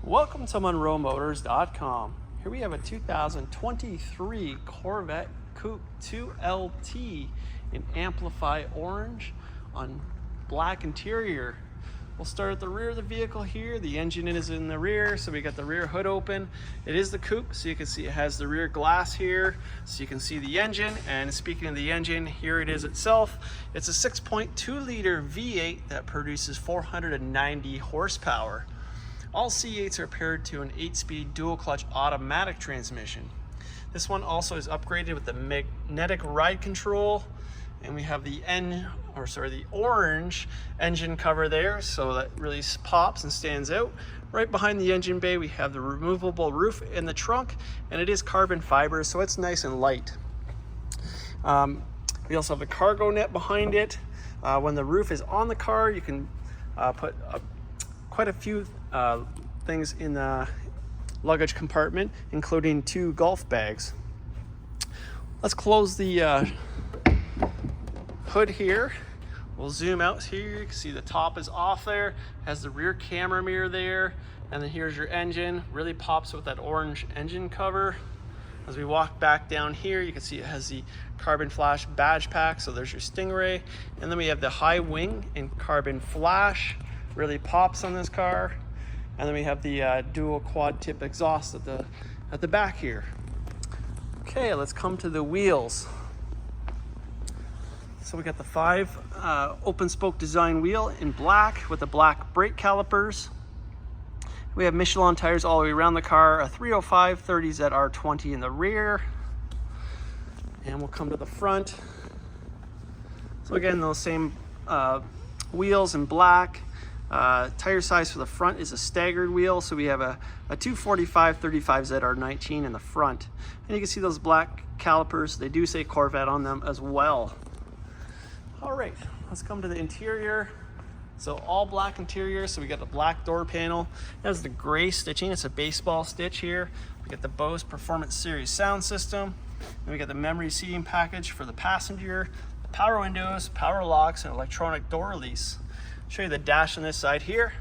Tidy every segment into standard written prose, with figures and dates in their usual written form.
Welcome to MonroeMotors.com. Here we have a 2023 Corvette Coupe 2LT in Amplify Orange on black interior. We'll start at the rear of the vehicle here. The engine is in the rear, so we got the rear hood open. It is the Coupe, so you can see it has the rear glass here, so you can see the engine. And speaking of the engine, here it is itself. It's a 6.2 liter V8 that produces 490 horsepower. All C8s are paired to an 8-speed dual-clutch automatic transmission. This one also is upgraded with the magnetic ride control, and we have the orange engine cover there, so that really pops and stands out. Right behind the engine bay, we have the removable roof in the trunk, and it is carbon fiber, so it's nice and light. We also have the cargo net behind it. When the roof is on the car, you can put quite a few things in the luggage compartment, including 2 golf bags. Let's close the hood here. We'll zoom out here. You can see the top is off there, has the rear camera mirror there, and then here's your engine. Really pops with that orange engine cover. As we walk back down here, you can see it has the carbon flash badge pack, so there's your Stingray. And then we have the high wing and carbon flash. Really pops on this car. And then we have the dual quad tip exhaust at the back here. Okay, let's come to the wheels. So we got the 5 open spoke design wheel in black with the black brake calipers. We have Michelin tires all the way around the car, a 305 30ZR20 in the rear. And we'll come to the front. So again, those same wheels in black. Tire size for the front is a staggered wheel, so we have a 245 35ZR19 in the front. And you can see those black calipers. They do say Corvette on them as well. All right, let's come to the interior. So all black interior, so we got the black door panel. It has the gray stitching. It's a baseball stitch here. We got the Bose Performance Series sound system. And we got the memory seating package for the passenger, power windows, power locks, and electronic door release. Show you the dash on this side here.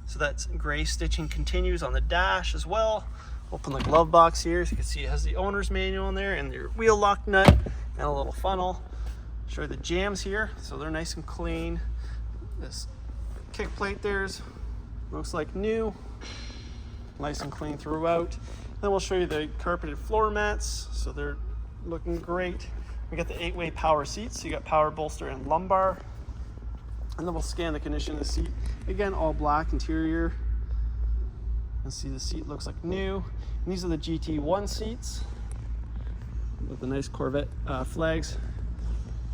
So that gray stitching continues on the dash as well. Open the glove box here, so you can see it has the owner's manual in there and your wheel lock nut and a little funnel. Show you the jams here, so they're nice and clean. This kick plate there's looks like new, nice and clean throughout. Then we'll show you the carpeted floor mats, so they're looking great. We got the 8-way power seats, so you got power, bolster, and lumbar. And then we'll scan the condition of the seat. Again, all black interior. And see the seat looks like new. And these are the GT1 seats with the nice Corvette flags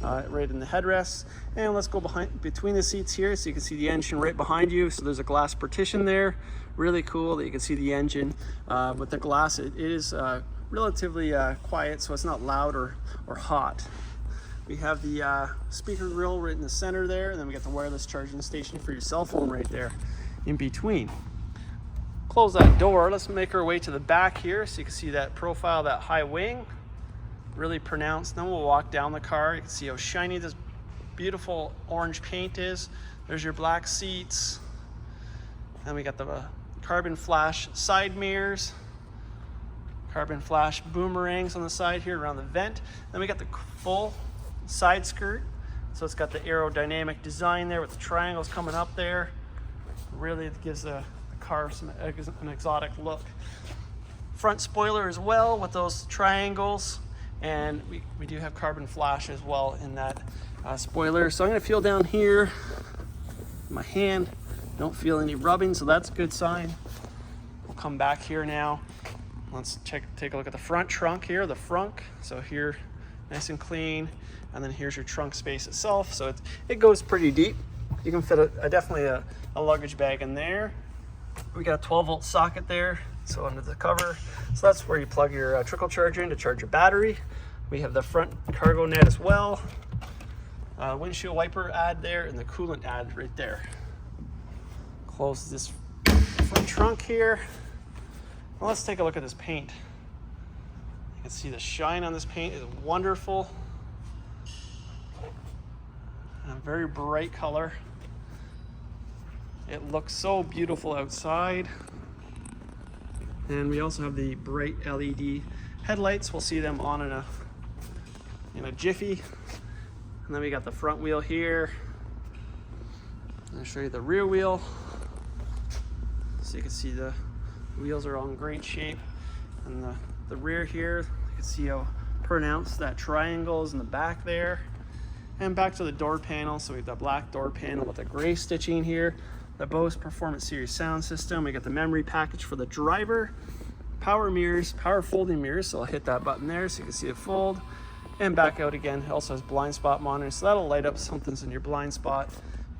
right in the headrests. And let's go between the seats here, so you can see the engine right behind you. So there's a glass partition there. Really cool that you can see the engine. With the glass, it is relatively quiet, so it's not loud or hot. We have the speaker grill right in the center there, and then we got the wireless charging station for your cell phone right there in between. Close that door. Let's make our way to the back here, so you can see that profile, that high wing, really pronounced. Then we'll walk down the car. You can see how shiny this beautiful orange paint is. There's your black seats. Then we got the carbon flash side mirrors, carbon flash boomerangs on the side here around the vent. Then we got the full side skirt, so it's got the aerodynamic design there with the triangles coming up there. Really gives the car an exotic look. Front spoiler as well with those triangles, and we do have carbon flash as well in that spoiler. So I'm going to feel down here my hand, don't feel any rubbing, so that's a good sign. We'll come back here now. Let's take a look at the front trunk here, the frunk. So here, nice and clean. And then here's your trunk space itself. So it goes pretty deep. You can fit definitely a luggage bag in there. We got a 12-volt socket there, so under the cover. So that's where you plug your trickle charger in to charge your battery. We have the front cargo net as well. Windshield wiper ad there, and the coolant ad right there. Close this front trunk here. Well, let's take a look at this paint. You can see the shine on this paint is wonderful. And a very bright color. It looks so beautiful outside. And we also have the bright LED headlights. We'll see them on in a jiffy. And then we got the front wheel here. I'll show you the rear wheel. So you can see the wheels are all in great shape. And the rear here, you can see how pronounced that triangle is in the back there. And back to the door panel. So we have the black door panel with the gray stitching here. The Bose Performance Series sound system. We got the memory package for the driver. Power mirrors, power folding mirrors. So I'll hit that button there so you can see it fold. And back out again. It also has blind spot monitor. So that'll light up something's in your blind spot.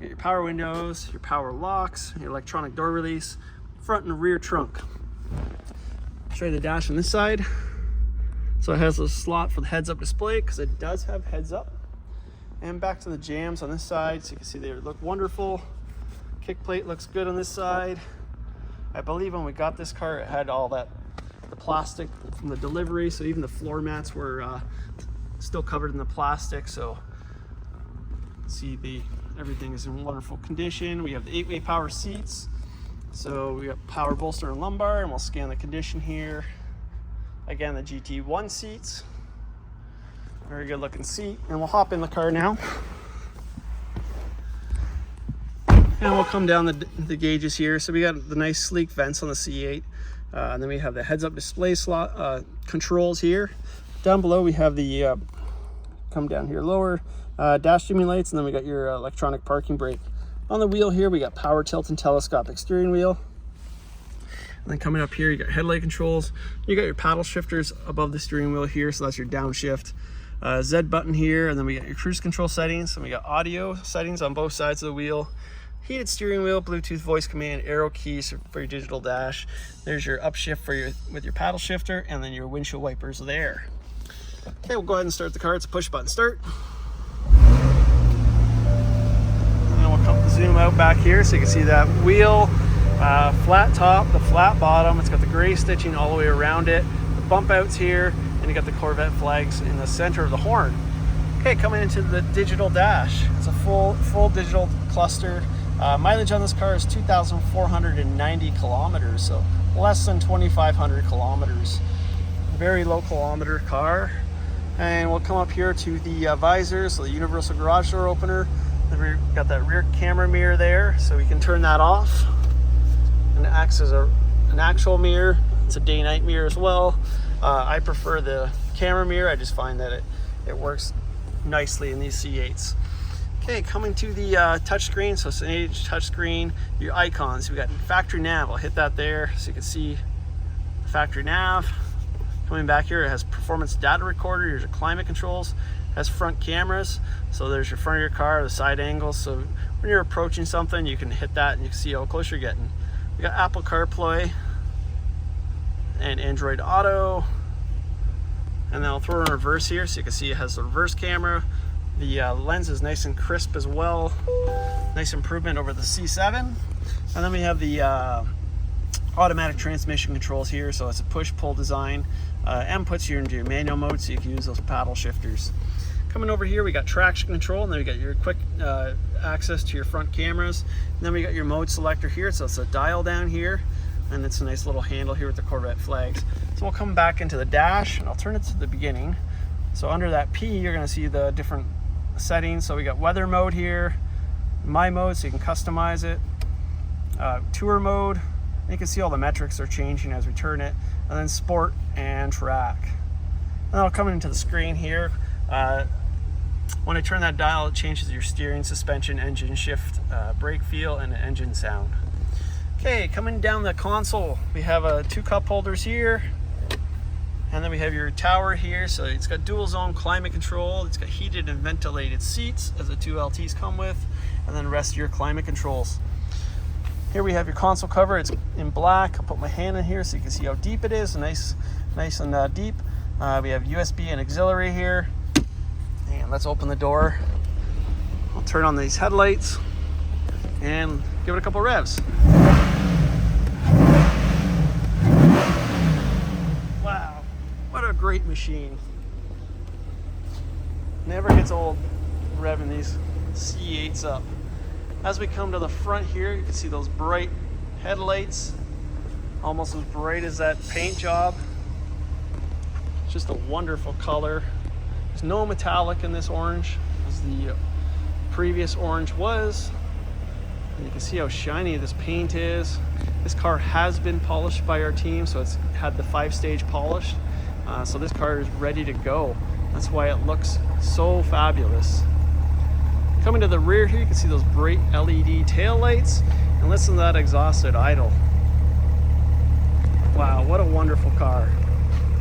You got your power windows, your power locks, your electronic door release, front and rear trunk. I'll show you the dash on this side. So it has a slot for the heads-up display because it does have heads-up. And back to the jams on this side. So you can see they look wonderful. Kick plate looks good on this side. I believe when we got this car, it had all the plastic from the delivery. So even the floor mats were still covered in the plastic. So see everything is in wonderful condition. We have the 8-way power seats. So we got power bolster and lumbar, and we'll scan the condition here. Again, the GT1 seats. Very good looking seat. And we'll hop in the car now. And we'll come down the gauges here. So we got the nice sleek vents on the C8. And then we have the heads-up display slot controls here. Down below we have the, come down here lower, dash dimming lights, and then we got your electronic parking brake. On the wheel here, we got power tilt and telescopic steering wheel. And then coming up here, you got headlight controls. You got your paddle shifters above the steering wheel here, so that's your downshift. Z button here, and then we got your cruise control settings, and we got audio settings on both sides of the wheel. Heated steering wheel, Bluetooth voice command, arrow keys for your digital dash. There's your upshift with your paddle shifter, and then your windshield wipers there. Okay, we'll go ahead and start the car. It's a push button start. And then we'll zoom out back here so you can see that wheel, flat top, the flat bottom. It's got the gray stitching all the way around it. The bump outs here, and you got the Corvette flags in the center of the horn. Okay, coming into the digital dash. It's a full digital cluster. Mileage on this car is 2,490 kilometers, so less than 2,500 kilometers. Very low kilometer car. And we'll come up here to the visor, so the universal garage door opener. Then we've got that rear camera mirror there, so we can turn that off. And it acts as an actual mirror. It's a day-night mirror as well. I prefer the camera mirror. I just find that it works nicely in these C8s. Okay, coming to the touchscreen, so it's an 8-inch touchscreen. Your icons, we got factory nav. I'll hit that there so you can see the factory nav. Coming back here, it has performance data recorder. Here's your climate controls. It has front cameras, so there's your front of your car, the side angles. So when you're approaching something, you can hit that and you can see how close you're getting. We got Apple CarPlay and Android Auto. And then I'll throw it in reverse here so you can see it has the reverse camera. The lens is nice and crisp as well. Nice improvement over the C7. And then we have the automatic transmission controls here. So it's a push-pull design. And puts you into your manual mode so you can use those paddle shifters. Coming over here, we got traction control, and then we got your quick access to your front cameras. And then we got your mode selector here. So it's a dial down here. And it's a nice little handle here with the Corvette flags. So we'll come back into the dash, and I'll turn it to the beginning. So under that P, you're gonna see the different settings. So we got weather mode here, my mode, so you can customize it, tour mode, and you can see all the metrics are changing as we turn it, and then sport and track. And I'll come into the screen here. When I turn that dial, it changes your steering, suspension, engine shift, brake feel, and engine sound. Okay, coming down the console, we have 2 cup holders here. And then we have your tower here, so it's got dual zone climate control, it's got heated and ventilated seats, as the 2 LTs come with, and then the rest of your climate controls. Here we have your console cover, it's in black. I'll put my hand in here so you can see how deep it is, nice and deep. We have USB and auxiliary here. And let's open the door. I'll turn on these headlights and give it a couple revs. What a great machine. Never gets old revving these C8s up. As we come to the front here, you can see those bright headlights. Almost as bright as that paint job. It's just a wonderful color. There's no metallic in this orange, as the previous orange was. And you can see how shiny this paint is. This car has been polished by our team, so it's had the 5-stage polish. So this car is ready to go. That's why it looks so fabulous. Coming to the rear here, you can see those bright LED tail lights, and listen to that exhausted idle. Wow, what a wonderful car.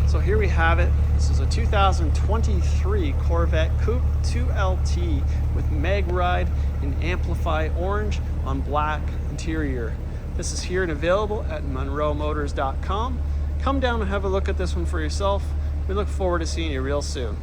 So here we have it. This is a 2023 Corvette Coupe 2LT with MagRide in Amplify Orange on black interior. This is here and available at monroemotors.com. Come down and have a look at this one for yourself. We look forward to seeing you real soon.